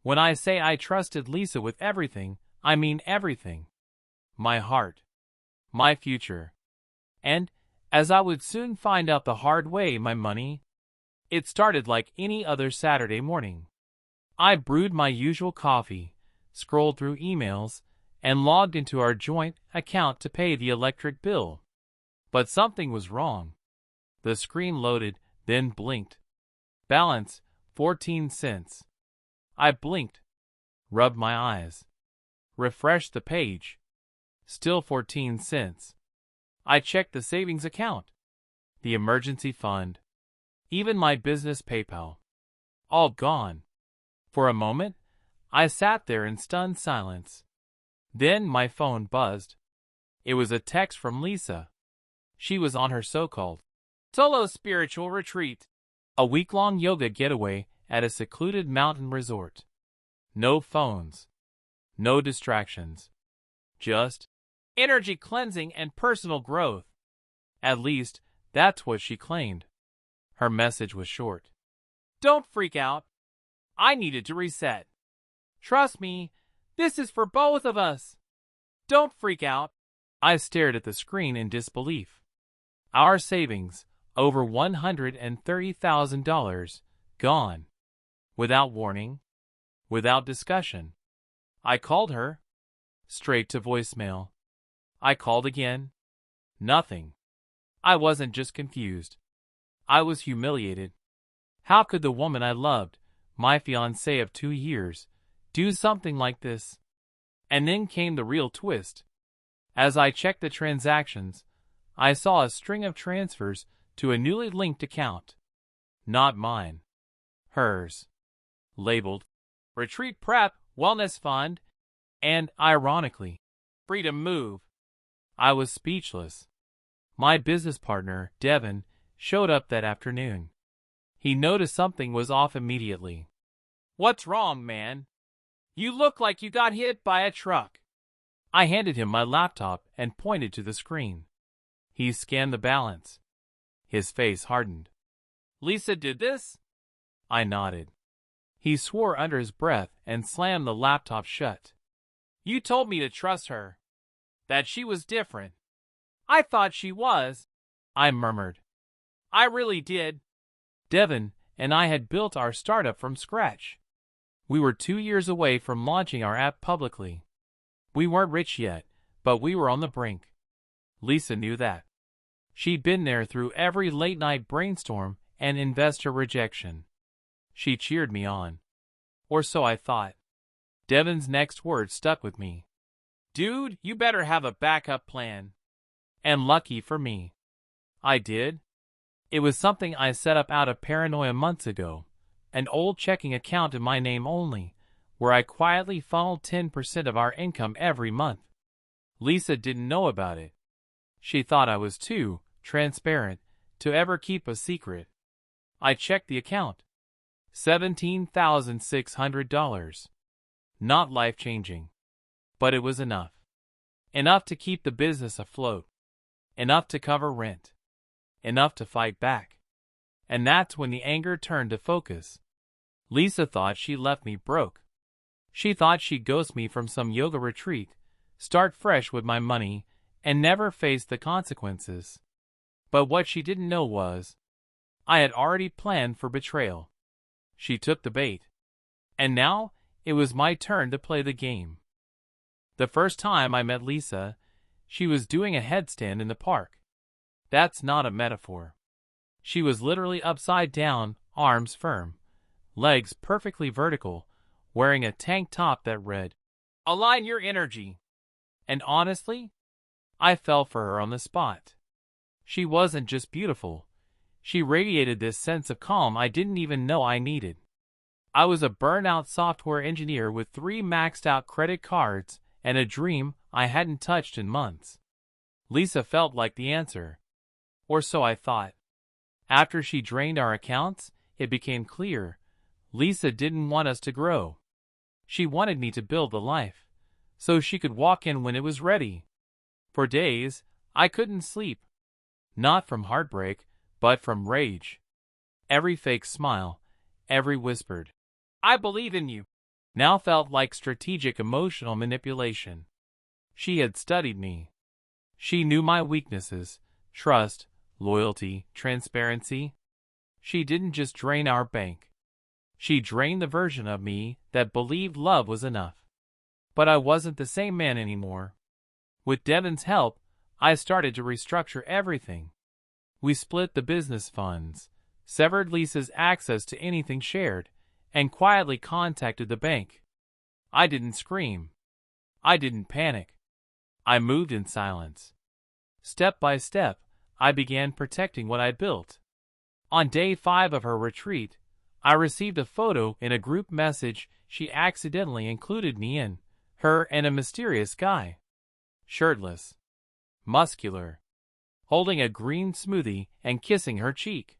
When I say I trusted Lisa with everything, I mean everything. My heart. My future. And, as I would soon find out the hard way, my money. It started like any other Saturday morning. I brewed my usual coffee, scrolled through emails, and logged into our joint account to pay the electric bill. But something was wrong. The screen loaded, then blinked. Balance, 14 cents. I blinked, rubbed my eyes, refreshed the page. Still 14 cents. I checked the savings account, the emergency fund, even my business PayPal. All gone. For a moment, I sat there in stunned silence. Then my phone buzzed. It was a text from Lisa. She was on her so-called solo spiritual retreat, a week-long yoga getaway at a secluded mountain resort. No phones. No distractions. Just energy cleansing and personal growth. At least, that's what she claimed. Her message was short. Don't freak out. I needed to reset. Trust me, this is for both of us. Don't freak out. I stared at the screen in disbelief. Our savings, over $130,000, gone. Without warning. Without discussion. I called her. Straight to voicemail. I called again. Nothing. I wasn't just confused. I was humiliated. How could the woman I loved, my fiancée of 2 years, do something like this? And then came the real twist. As I checked the transactions, I saw a string of transfers to a newly linked account. Not mine. Hers. Labeled Retreat Prep Wellness Fund and, ironically, Freedom Move. I was speechless. My business partner, Devin, showed up that afternoon. He noticed something was off immediately. What's wrong, man? You look like you got hit by a truck. I handed him my laptop and pointed to the screen. He scanned the balance. His face hardened. Lisa did this? I nodded. He swore under his breath and slammed the laptop shut. You told me to trust her. That she was different. I thought she was, I murmured. I really did. Devin and I had built our startup from scratch. We were 2 years away from launching our app publicly. We weren't rich yet, but we were on the brink. Lisa knew that. She'd been there through every late-night brainstorm and investor rejection. She cheered me on. Or so I thought. Devin's next words stuck with me. Dude, you better have a backup plan. And lucky for me, I did. It was something I set up out of paranoia months ago, an old checking account in my name only, where I quietly funneled 10% of our income every month. Lisa didn't know about it. She thought I was too transparent to ever keep a secret. I checked the account. $17,600. Not life-changing. But it was enough. Enough to keep the business afloat. Enough to cover rent. Enough to fight back. And that's when the anger turned to focus. Lisa thought she left me broke. She thought she'd ghost me from some yoga retreat, start fresh with my money, and never face the consequences. But what she didn't know was, I had already planned for betrayal. She took the bait. And now, it was my turn to play the game. The first time I met Lisa, she was doing a headstand in the park. That's not a metaphor. She was literally upside down, arms firm, legs perfectly vertical, wearing a tank top that read, Align your energy. And honestly, I fell for her on the spot. She wasn't just beautiful. She radiated this sense of calm I didn't even know I needed. I was a burnout software engineer with 3 maxed-out credit cards and a dream I hadn't touched in months. Lisa felt like the answer. Or so I thought. After she drained our accounts, it became clear. Lisa didn't want us to grow. She wanted me to build the life, so she could walk in when it was ready. For days, I couldn't sleep. Not from heartbreak, but from rage. Every fake smile, every whispered, I believe in you, now felt like strategic emotional manipulation. She had studied me. She knew my weaknesses: trust, loyalty, transparency. She didn't just drain our bank. She drained the version of me that believed love was enough. But I wasn't the same man anymore. With Devin's help, I started to restructure everything. We split the business funds, severed Lisa's access to anything shared, and quietly contacted the bank. I didn't scream. I didn't panic. I moved in silence. Step by step, I began protecting what I'd built. On day 5 of her retreat, I received a photo in a group message she accidentally included me in, her and a mysterious guy. Shirtless. Muscular. Holding a green smoothie and kissing her cheek.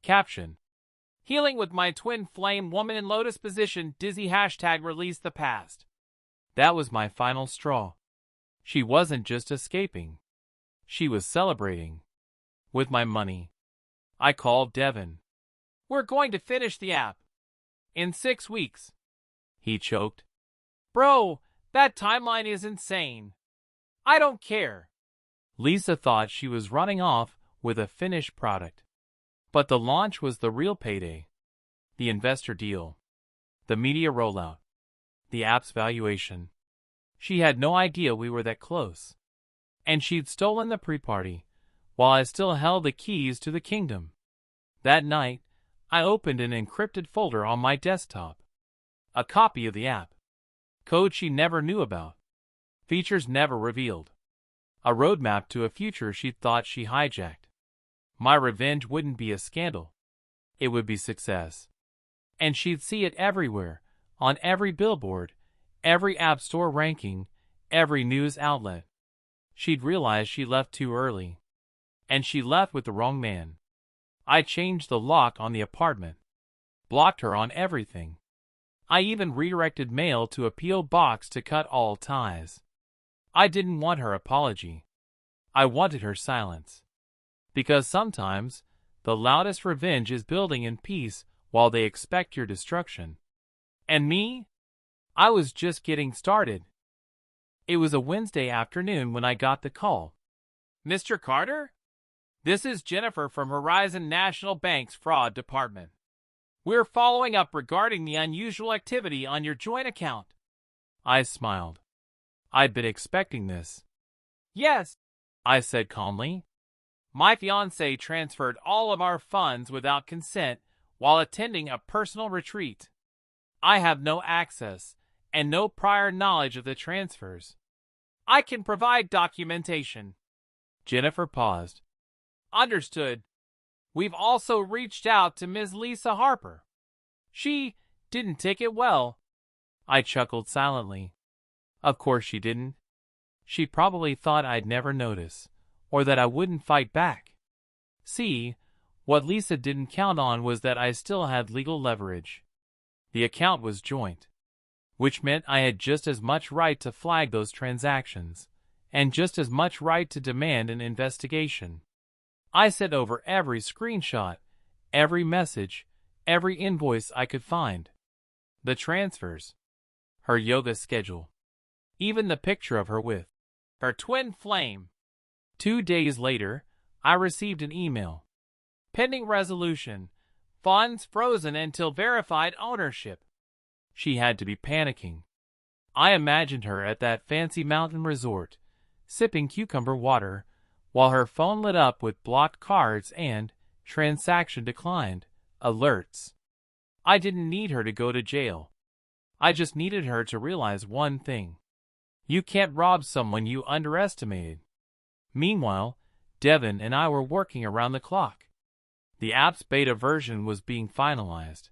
Caption: Healing with my twin flame, woman in lotus position, dizzy # release the past. That was my final straw. She wasn't just escaping. She was celebrating. With my money. I called Devin. We're going to finish the app. In 6 weeks. He choked. Bro, that timeline is insane. I don't care. Lisa thought she was running off with a finished product. But the launch was the real payday. The investor deal. The media rollout. The app's valuation. She had no idea we were that close. And she'd stolen the pre-party, while I still held the keys to the kingdom. That night, I opened an encrypted folder on my desktop. A copy of the app. Code she never knew about. Features never revealed. A roadmap to a future she thought she hijacked. My revenge wouldn't be a scandal. It would be success. And she'd see it everywhere, on every billboard, every app store ranking, every news outlet. She'd realize she left too early. And she left with the wrong man. I changed the lock on the apartment. Blocked her on everything. I even redirected mail to a P.O. box to cut all ties. I didn't want her apology. I wanted her silence. Because sometimes, the loudest revenge is building in peace while they expect your destruction. And me? I was just getting started. It was a Wednesday afternoon when I got the call. Mr. Carter? This is Jennifer from Horizon National Bank's fraud department. We're following up regarding the unusual activity on your joint account. I smiled. I'd been expecting this. Yes, I said calmly. My fiancé transferred all of our funds without consent while attending a personal retreat. I have no access and no prior knowledge of the transfers. I can provide documentation. Jennifer paused. Understood. We've also reached out to Ms. Lisa Harper. She didn't take it well. I chuckled silently. Of course she didn't. She probably thought I'd never notice, or that I wouldn't fight back. See, what Lisa didn't count on was that I still had legal leverage. The account was joint, which meant I had just as much right to flag those transactions, and just as much right to demand an investigation. I sent over every screenshot, every message, every invoice I could find. The transfers. Her yoga schedule. Even the picture of her with her twin flame. 2 days later, I received an email. Pending resolution. Funds frozen until verified ownership. She had to be panicking. I imagined her at that fancy mountain resort, sipping cucumber water, while her phone lit up with blocked cards and transaction declined alerts. I didn't need her to go to jail. I just needed her to realize one thing. You can't rob someone you underestimated. Meanwhile, Devin and I were working around the clock. The app's beta version was being finalized.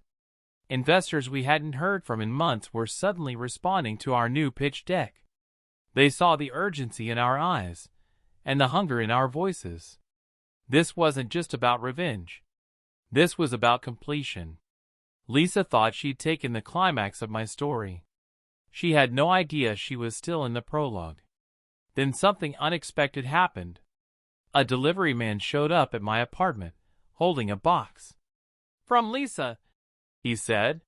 Investors we hadn't heard from in months were suddenly responding to our new pitch deck. They saw the urgency in our eyes, and the hunger in our voices. This wasn't just about revenge. This was about completion. Lisa thought she'd taken the climax of my story. She had no idea she was still in the prologue. Then something unexpected happened. A delivery man showed up at my apartment, holding a box. From Lisa, he said.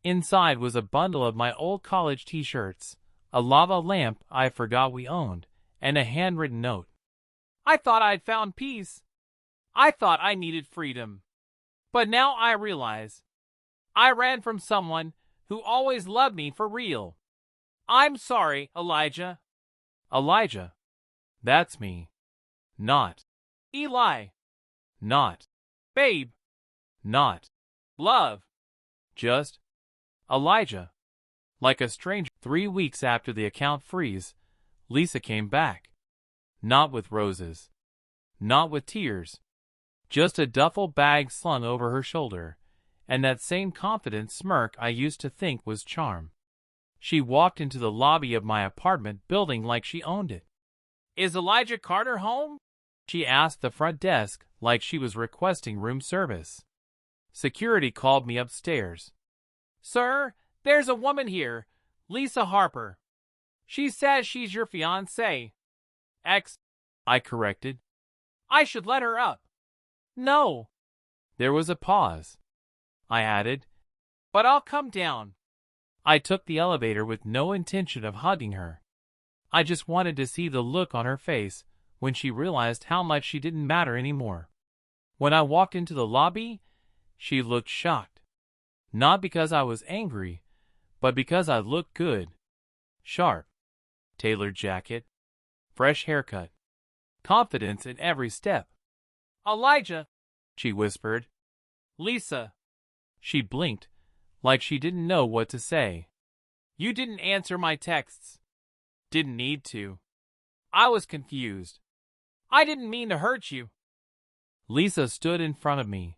Inside was a bundle of my old college t-shirts, a lava lamp I forgot we owned, and a handwritten note. I thought I'd found peace. I thought I needed freedom. But now I realize I ran from someone who always loved me for real. I'm sorry, Elijah. Elijah. That's me. Not. Eli. Not. Babe. Not. Love. Just. Elijah. Like a stranger. 3 weeks after the account freeze, Lisa came back. Not with roses. Not with tears. Just a duffel bag slung over her shoulder, and that same confident smirk I used to think was charm. She walked into the lobby of my apartment building like she owned it. Is Elijah Carter home? She asked the front desk like she was requesting room service. Security called me upstairs. Sir, there's a woman here, Lisa Harper. She says she's your fiancée. I corrected. I should let her up. No. There was a pause. I added, but I'll come down. I took the elevator with no intention of hugging her. I just wanted to see the look on her face when she realized how much she didn't matter anymore. When I walked into the lobby, she looked shocked. Not because I was angry, but because I looked good. Sharp. Tailored jacket. Fresh haircut. Confidence in every step. Elijah, she whispered. Lisa. She blinked, like she didn't know what to say. You didn't answer my texts. Didn't need to. I was confused. I didn't mean to hurt you. Lisa stood in front of me,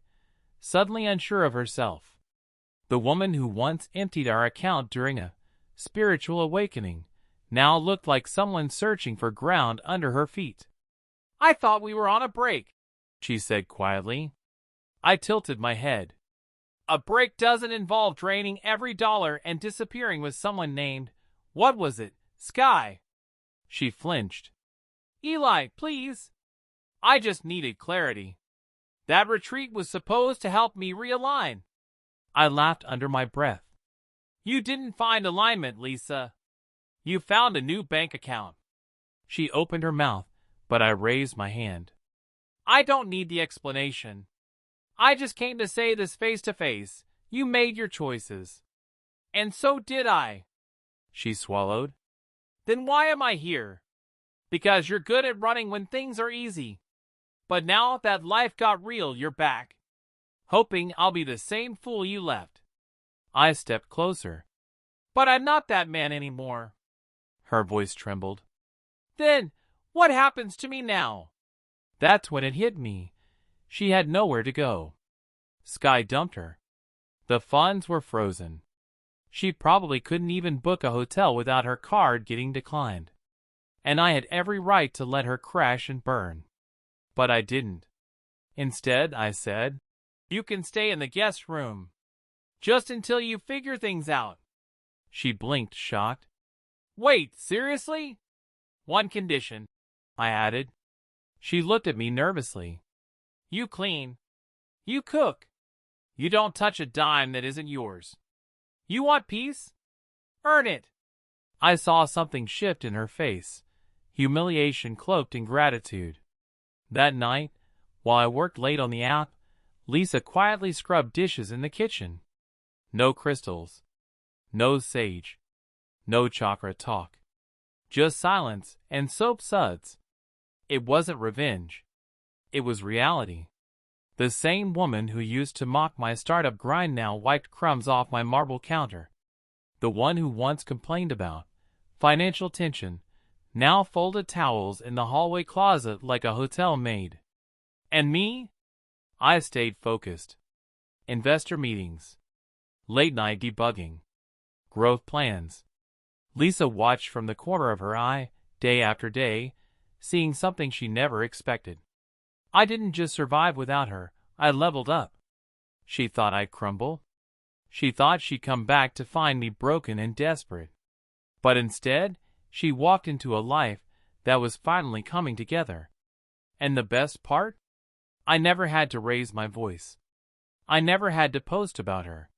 suddenly unsure of herself. The woman who once emptied our account during a spiritual awakening now looked like someone searching for ground under her feet. I thought we were on a break, she said quietly. I tilted my head. A break doesn't involve draining every dollar and disappearing with someone named, what was it, Sky? She flinched. Eli, please. I just needed clarity. That retreat was supposed to help me realign. I laughed under my breath. You didn't find alignment, Lisa. You found a new bank account. She opened her mouth, but I raised my hand. I don't need the explanation. I just came to say this face to face. You made your choices. And so did I. She swallowed. Then why am I here? Because you're good at running when things are easy. But now that life got real, you're back. Hoping I'll be the same fool you left. I stepped closer. But I'm not that man anymore. Her voice trembled. Then, what happens to me now? That's when it hit me. She had nowhere to go. Sky dumped her. The funds were frozen. She probably couldn't even book a hotel without her card getting declined. And I had every right to let her crash and burn. But I didn't. Instead, I said, you can stay in the guest room. Just until you figure things out. She blinked, shocked. Wait, seriously? One condition, I added. She looked at me nervously. You clean. You cook. You don't touch a dime that isn't yours. You want peace? Earn it. I saw something shift in her face, humiliation cloaked in gratitude. That night, while I worked late on the app, Lisa quietly scrubbed dishes in the kitchen. No crystals. No sage. No chakra talk. Just silence and soap suds. It wasn't revenge. It was reality. The same woman who used to mock my startup grind now wiped crumbs off my marble counter. The one who once complained about financial tension now folded towels in the hallway closet like a hotel maid. And me? I stayed focused. Investor meetings. Late night debugging. Growth plans. Lisa watched from the corner of her eye, day after day, seeing something she never expected. I didn't just survive without her, I leveled up. She thought I'd crumble. She thought she'd come back to find me broken and desperate. But instead, she walked into a life that was finally coming together. And the best part? I never had to raise my voice. I never had to post about her.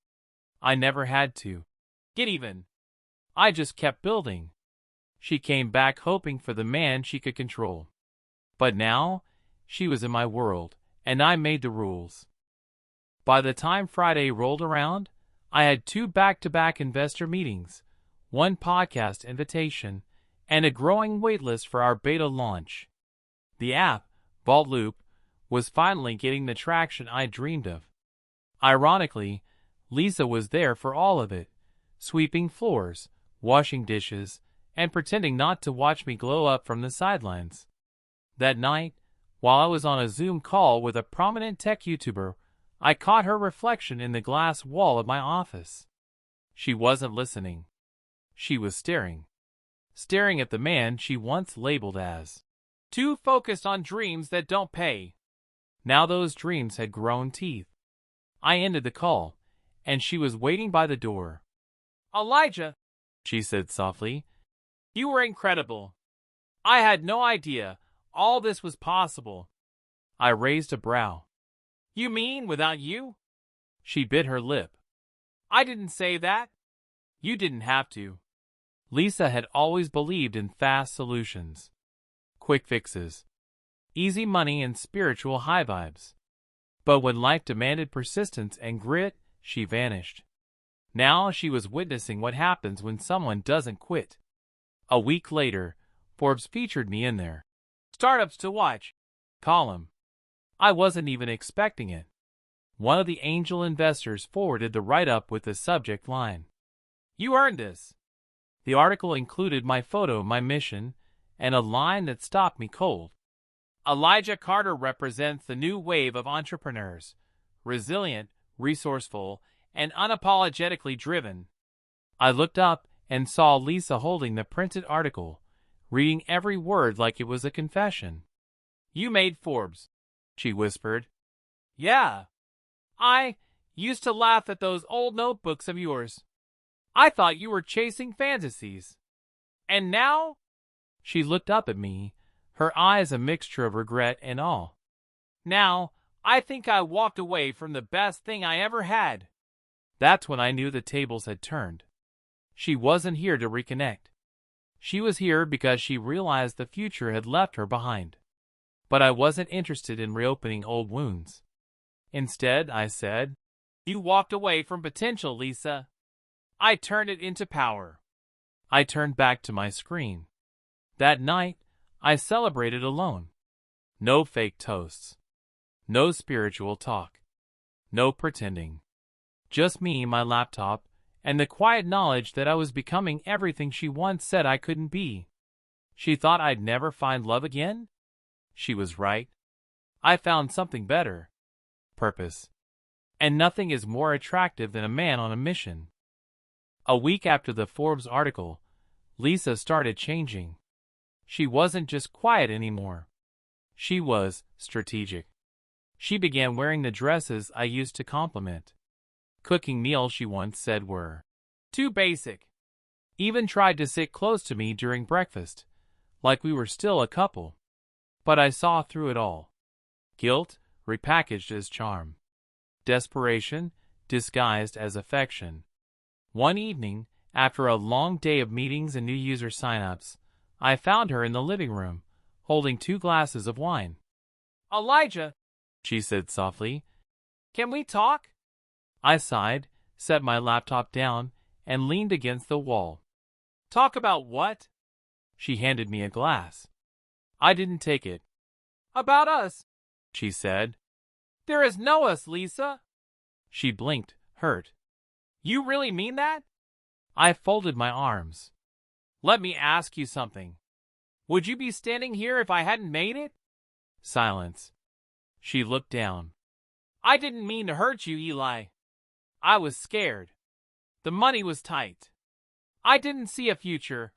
I never had to get even. I just kept building. She came back hoping for the man she could control. But now, she was in my world, and I made the rules. By the time Friday rolled around, I had 2 back-to-back investor meetings, 1 podcast invitation, and a growing waitlist for our beta launch. The app, Vault Loop, was finally getting the traction I dreamed of. Ironically, Lisa was there for all of it, sweeping floors, washing dishes, and pretending not to watch me glow up from the sidelines. That night, while I was on a Zoom call with a prominent tech YouTuber, I caught her reflection in the glass wall of my office. She wasn't listening. She was staring. Staring at the man she once labeled as too focused on dreams that don't pay. Now those dreams had grown teeth. I ended the call, and she was waiting by the door. "Elijah," she said softly, "you were incredible. I had no idea all this was possible." I raised a brow. "You mean without you?" She bit her lip. "I didn't say that. You didn't have to." Lisa had always believed in fast solutions. Quick fixes. Easy money and spiritual high vibes. But when life demanded persistence and grit, she vanished. Now she was witnessing what happens when someone doesn't quit. A week later, Forbes featured me in their Startups to Watch column. I wasn't even expecting it. One of the angel investors forwarded the write-up with the subject line, "You earned this." The article included my photo, my mission, and a line that stopped me cold. "Elijah Carter represents the new wave of entrepreneurs, resilient, resourceful, and unapologetically driven." I looked up and saw Lisa holding the printed article, reading every word like it was a confession. "You made Forbes," she whispered. "Yeah. I used to laugh at those old notebooks of yours. I thought you were chasing fantasies. And now?" She looked up at me, her eyes a mixture of regret and awe. "Now, I think I walked away from the best thing I ever had." That's when I knew the tables had turned. She wasn't here to reconnect. She was here because she realized the future had left her behind. But I wasn't interested in reopening old wounds. Instead, I said, "You walked away from potential, Lisa. I turned it into power." I turned back to my screen. That night, I celebrated alone. No fake toasts. No spiritual talk. No pretending. Just me, my laptop, and the quiet knowledge that I was becoming everything she once said I couldn't be. She thought I'd never find love again? She was right. I found something better. Purpose. And nothing is more attractive than a man on a mission. A week after the Forbes article, Lisa started changing. She wasn't just quiet anymore. She was strategic. She began wearing the dresses I used to compliment. Cooking meals she once said were too basic. Even tried to sit close to me during breakfast, like we were still a couple. But I saw through it all. Guilt, repackaged as charm. Desperation, disguised as affection. One evening, after a long day of meetings and new user signups, I found her in the living room, holding 2 glasses of wine. "Elijah," she said softly, "can we talk?" I sighed, set my laptop down, and leaned against the wall. "Talk about what?" She handed me a glass. I didn't take it. "About us," she said. "There is no us, Lisa." She blinked, hurt. "You really mean that?" I folded my arms. "Let me ask you something. Would you be standing here if I hadn't made it?" Silence. She looked down. "I didn't mean to hurt you, Eli. I was scared. The money was tight. I didn't see a future.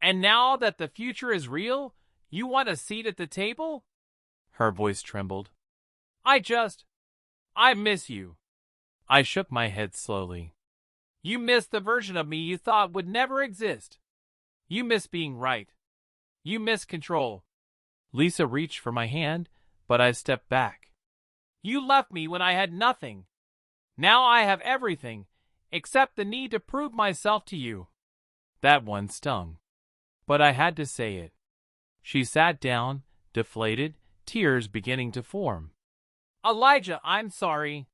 And now that the future is real, you want a seat at the table?" Her voice trembled. I miss you." I shook my head slowly. "You miss the version of me you thought would never exist. You miss being right. You miss control." Lisa reached for my hand, but I stepped back. "You left me when I had nothing. Now I have everything, except the need to prove myself to you. That one stung. But I had to say it. She sat down, deflated, tears beginning to form. Elijah, I'm sorry.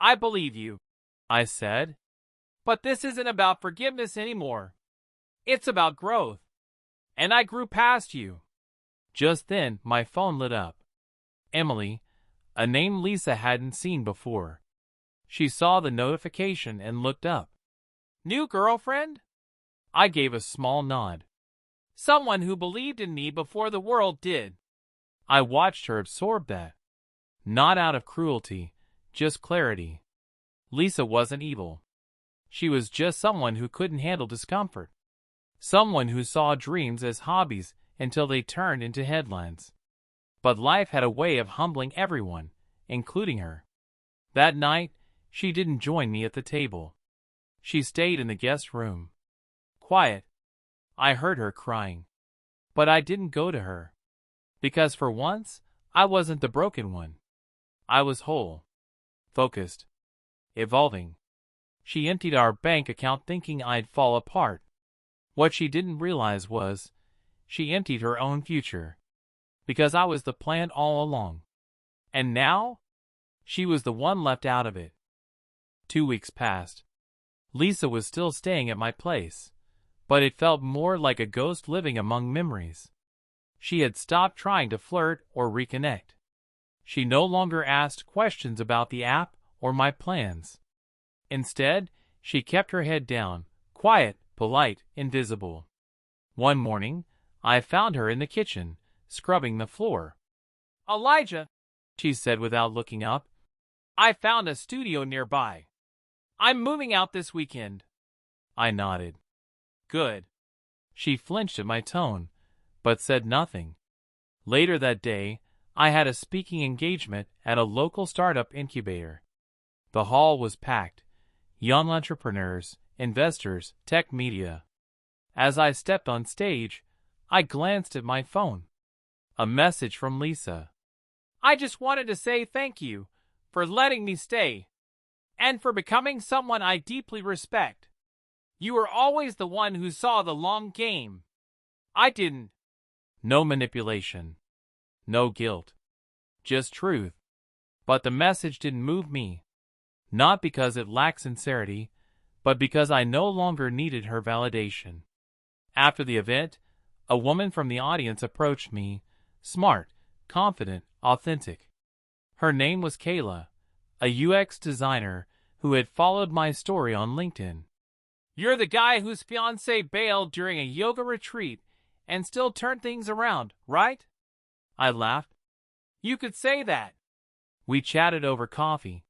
I believe you, I said. But this isn't about forgiveness anymore. It's about growth. And I grew past you. Just then, my phone lit up. Emily, a name Lisa hadn't seen before. She saw the notification and looked up. New girlfriend? I gave a small nod. Someone who believed in me before the world did. I watched her absorb that. Not out of cruelty, just clarity. Lisa wasn't evil. She was just someone who couldn't handle discomfort. Someone who saw dreams as hobbies until they turned into headlines. But life had a way of humbling everyone, including her. That night, she didn't join me at the table. She stayed in the guest room. Quiet. I heard her crying. But I didn't go to her. Because for once, I wasn't the broken one. I was whole. Focused. Evolving. She emptied our bank account thinking I'd fall apart. What she didn't realize was, she emptied her own future. Because I was the plan all along. And now, she was the one left out of it. 2 weeks passed. Lisa was still staying at my place, but it felt more like a ghost living among memories. She had stopped trying to flirt or reconnect. She no longer asked questions about the app or my plans. Instead, she kept her head down, quiet, polite, invisible. One morning, I found her in the kitchen, scrubbing the floor. Elijah, she said without looking up, I found a studio nearby. I'm moving out this weekend. I nodded. Good. She flinched at my tone, but said nothing. Later that day, I had a speaking engagement at a local startup incubator. The hall was packed. Young entrepreneurs, investors, tech media. As I stepped on stage, I glanced at my phone. A message from Lisa. I just wanted to say thank you for letting me stay and for becoming someone I deeply respect. You were always the one who saw the long game. I didn't. No manipulation. No guilt. Just truth. But the message didn't move me. Not because it lacked sincerity, but because I no longer needed her validation. After the event, a woman from the audience approached me, smart, confident, authentic. Her name was Kayla, a UX designer who had followed my story on LinkedIn. You're the guy whose fiancé bailed during a yoga retreat and still turned things around, right? I laughed. You could say that. We chatted over coffee.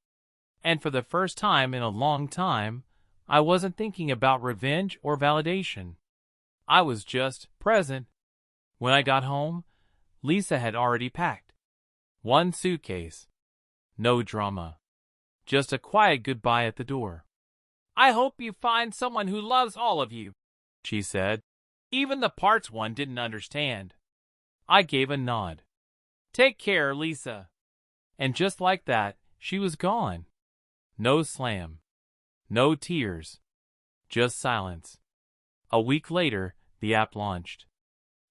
And for the first time in a long time, I wasn't thinking about revenge or validation. I was just present. When I got home, Lisa had already packed. One suitcase. No drama. Just a quiet goodbye at the door. I hope you find someone who loves all of you, she said. Even the parts one didn't understand. I gave a nod. Take care, Lisa. And just like that, she was gone. No slam. No tears. Just silence. A week later, the app launched.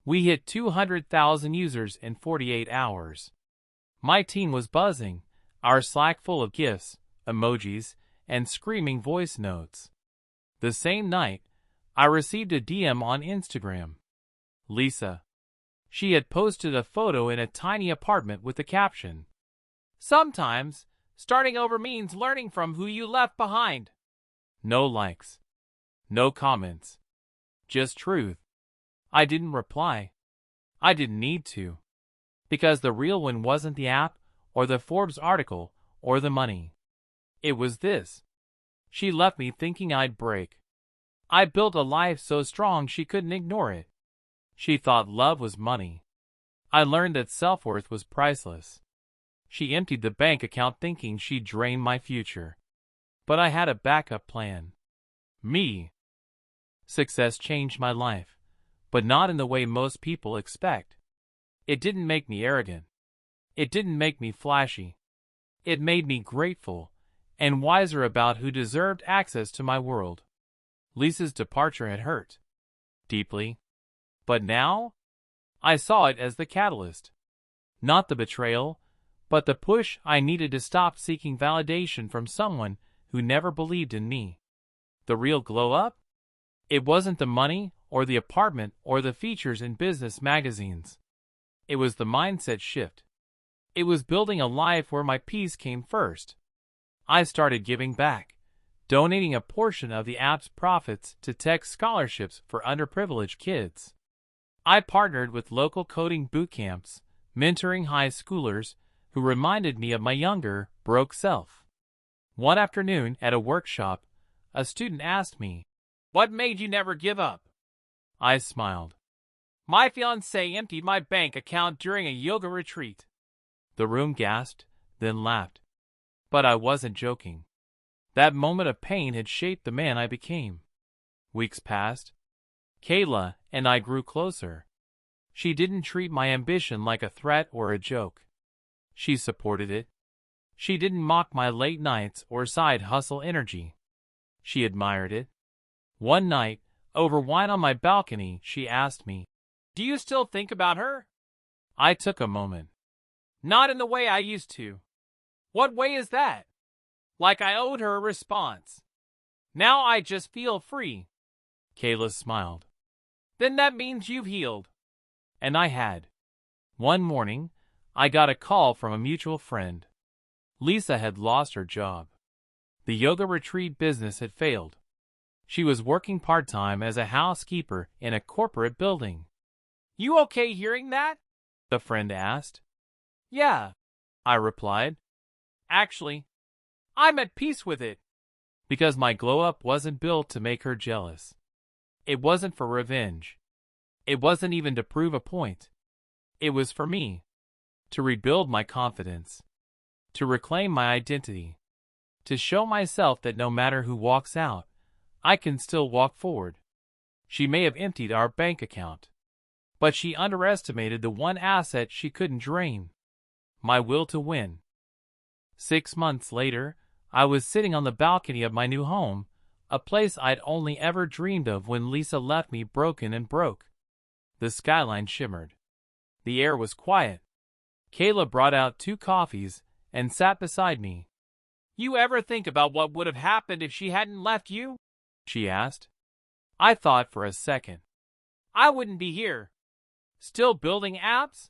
We hit 200,000 users in 48 hours. My team was buzzing, our Slack full of GIFs, emojis, and screaming voice notes. The same night, I received a DM on Instagram. Lisa. She had posted a photo in a tiny apartment with the caption, Sometimes, starting over means learning from who you left behind. No likes. No comments. Just truth. I didn't reply. I didn't need to. Because the real one wasn't the app, or the Forbes article, or the money. It was this. She left me thinking I'd break. I built a life so strong she couldn't ignore it. She thought love was money. I learned that self-worth was priceless. She emptied the bank account thinking she'd drain my future. But I had a backup plan. Me. Success changed my life, but not in the way most people expect. It didn't make me arrogant. It didn't make me flashy. It made me grateful, and wiser about who deserved access to my world. Lisa's departure had hurt deeply, but now I saw it as the catalyst. Not the betrayal, but the push I needed to stop seeking validation from someone who never believed in me. The real glow-up? It wasn't the money or the apartment or the features in business magazines. It was the mindset shift. It was building a life where my peace came first. I started giving back, donating a portion of the app's profits to tech scholarships for underprivileged kids. I partnered with local coding boot camps, mentoring high schoolers who reminded me of my younger, broke self. One afternoon at a workshop, a student asked me, "What made you never give up?" I smiled. "My fiancée emptied my bank account during a yoga retreat." The room gasped, then laughed. But I wasn't joking. That moment of pain had shaped the man I became. Weeks passed. Kayla and I grew closer. She didn't treat my ambition like a threat or a joke. She supported it. She didn't mock my late nights or side hustle energy. She admired it. One night, over wine on my balcony, she asked me, "Do you still think about her?" I took a moment. "Not in the way I used to." "What way is that?" Like I owed her a response. "Now I just feel free." Kayla smiled. "Then that means you've healed." And I had. One morning, I got a call from a mutual friend. Lisa had lost her job. The yoga retreat business had failed. She was working part-time as a housekeeper in a corporate building. "You okay hearing that?" the friend asked. "Yeah," I replied. "Actually, I'm at peace with it." Because my glow-up wasn't built to make her jealous. It wasn't for revenge. It wasn't even to prove a point. It was for me. To rebuild my confidence. To reclaim my identity. To show myself that no matter who walks out, I can still walk forward. She may have emptied our bank account, but she underestimated the one asset she couldn't drain: my will to win. 6 months later, I was sitting on the balcony of my new home, a place I'd only ever dreamed of when Lisa left me broken and broke. The skyline shimmered. The air was quiet. Kayla brought out 2 coffees and sat beside me. "You ever think about what would have happened if she hadn't left you?" she asked. I thought for a second. "I wouldn't be here. Still building apps?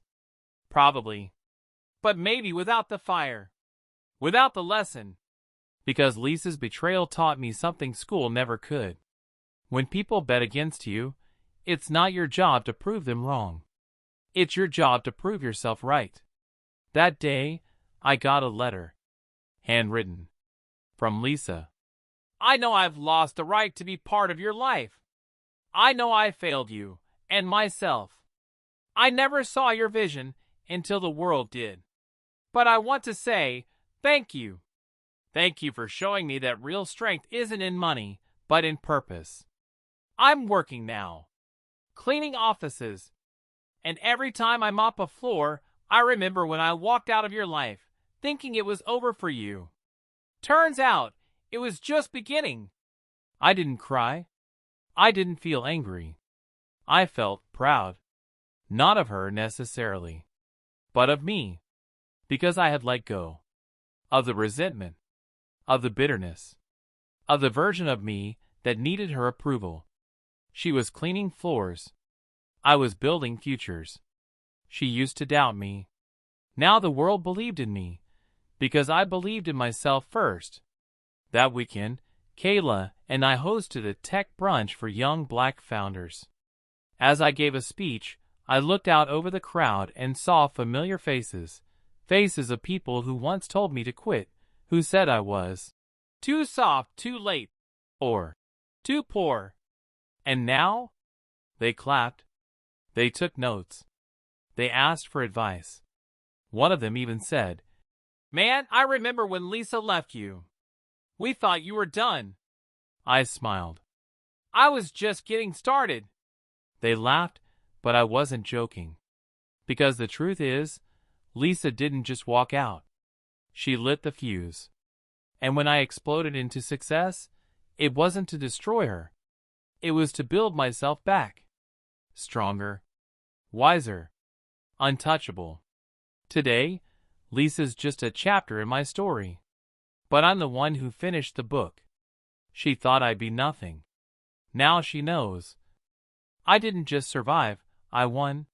Probably. But maybe without the fire. Without the lesson." Because Lisa's betrayal taught me something school never could. When people bet against you, it's not your job to prove them wrong. It's your job to prove yourself right. That day, I got a letter. Handwritten. From Lisa. "I know I've lost the right to be part of your life. I know I failed you, and myself. I never saw your vision until the world did. But I want to say thank you. Thank you for showing me that real strength isn't in money, but in purpose. I'm working now. Cleaning offices. And every time I mop a floor, I remember when I walked out of your life, thinking it was over for you. Turns out, it was just beginning." I didn't cry. I didn't feel angry. I felt proud. Not of her necessarily, but of me. Because I had let go. Of the resentment. Of the bitterness. Of the version of me that needed her approval. She was cleaning floors. I was building futures. She used to doubt me. Now the world believed in me, because I believed in myself first. That weekend, Kayla and I hosted a tech brunch for young Black founders. As I gave a speech, I looked out over the crowd and saw familiar faces, faces of people who once told me to quit, who said I was too soft, too late, or too poor. And now? They clapped. They took notes. They asked for advice. One of them even said, "Man, I remember when Lisa left you. We thought you were done." I smiled. "I was just getting started." They laughed, but I wasn't joking. Because the truth is, Lisa didn't just walk out. She lit the fuse. And when I exploded into success, it wasn't to destroy her. It was to build myself back. Stronger, wiser, untouchable. Today, Lisa's just a chapter in my story. But I'm the one who finished the book. She thought I'd be nothing. Now she knows. I didn't just survive, I won.